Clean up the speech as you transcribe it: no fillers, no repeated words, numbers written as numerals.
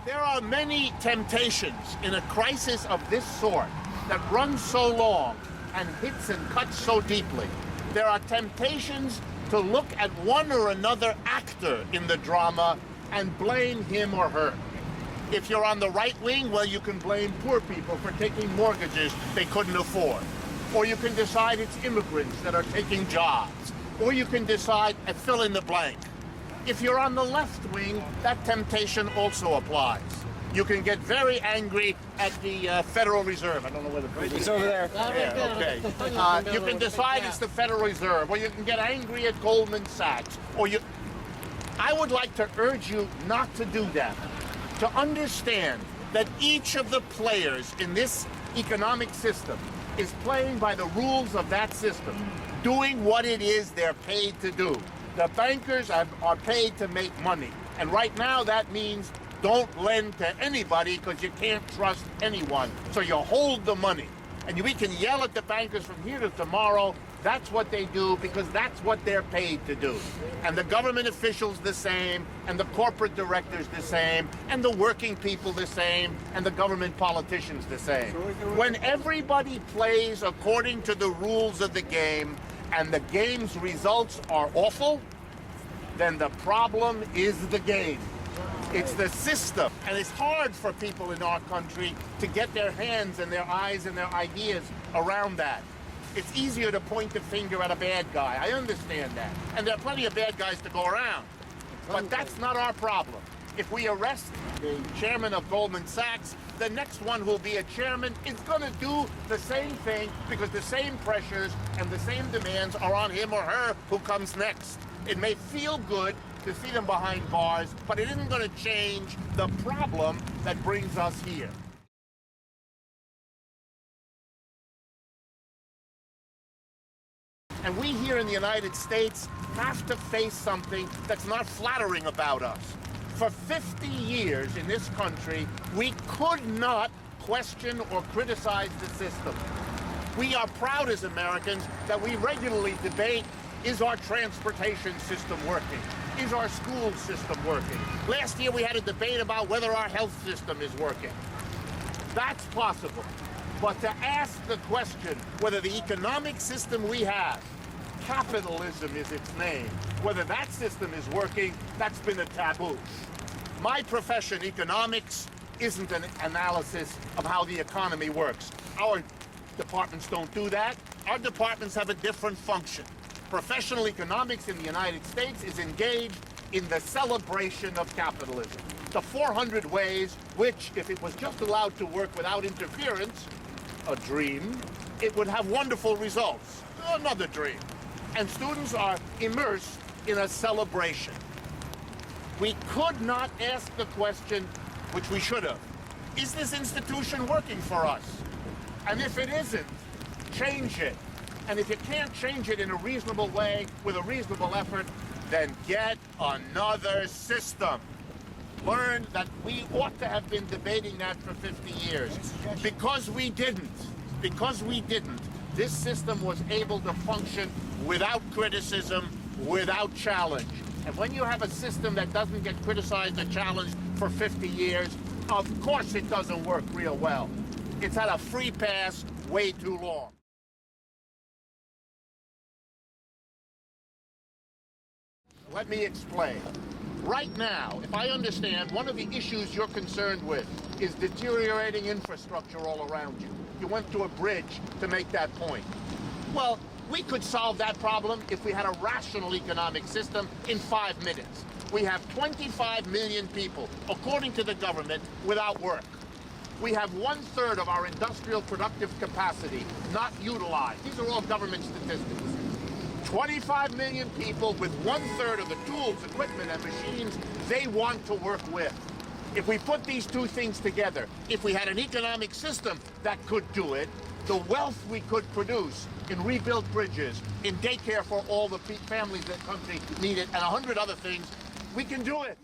There are many temptations in a crisis of this sort that runs so long and hits and cuts so deeply. There are temptations to look at one or another actor in the drama and blame him or her. If you're on the right wing, well, you can blame poor people for taking mortgages they couldn't afford. Or you can decide it's immigrants that are taking jobs. Or you can decide and fill in the blank. If you're on the left wing, that temptation also applies. You can get very angry at the Federal Reserve. I don't know where the president is. It's over there. Yeah, okay. You can decide it's the Federal Reserve, or you can get angry at Goldman Sachs. I would like to urge you not to do that. To understand that each of the players in this economic system is playing by the rules of that system, doing what it is they're paid to do. The bankers are paid to make money. And right now that means don't lend to anybody because you can't trust anyone. So you hold the money. And we can yell at the bankers from here to tomorrow. That's what they do because that's what they're paid to do. And the government officials the same, and the corporate directors the same, and the working people the same, and the government politicians the same. When everybody plays according to the rules of the game and the game's results are awful, then the problem is the game. It's the system. And it's hard for people in our country to get their hands and their eyes and their ideas around that. It's easier to point the finger at a bad guy. I understand that. And there are plenty of bad guys to go around. But that's not our problem. If we arrest the chairman of Goldman Sachs, the next one who'll be a chairman is going to do the same thing because the same pressures and the same demands are on him or her who comes next. It may feel good to see them behind bars, but it isn't going to change the problem that brings us here. And we here in the United States have to face something that's not flattering about us. For 50 years in this country, we could not question or criticize the system. We are proud as Americans that we regularly debate, is our transportation system working? Is our school system working? Last year we had a debate about whether our health system is working. That's possible. But to ask the question whether the economic system we have, capitalism is its name, whether that system is working, that's been a taboo. My profession, economics, isn't an analysis of how the economy works. Our departments don't do that. Our departments have a different function. Professional economics in the United States is engaged in the celebration of capitalism. The 400 ways which, if it was just allowed to work without interference, a dream, it would have wonderful results. Another dream. And students are immersed in a celebration. We could not ask the question, which we should have, is this institution working for us? And if it isn't, change it. And if you can't change it in a reasonable way, with a reasonable effort, then get another system. Learn that we ought to have been debating that for 50 years. Because we didn't, this system was able to function without criticism, without challenge. And when you have a system that doesn't get criticized or challenged for 50 years, of course it doesn't work real well. It's had a free pass way too long. Let me explain. Right now, if I understand, one of the issues you're concerned with is deteriorating infrastructure all around you. You went to a bridge to make that point. Well, we could solve that problem if we had a rational economic system in 5 minutes. We have 25 million people, according to the government, without work. We have 1/3 of our industrial productive capacity not utilized. These are all government statistics. 25 million people with 1/3 of the tools, equipment, and machines they want to work with. If we put these two things together, if we had an economic system that could do it, the wealth we could produce in rebuilt bridges, in daycare for all the families that country need it, and 100 other things, we can do it.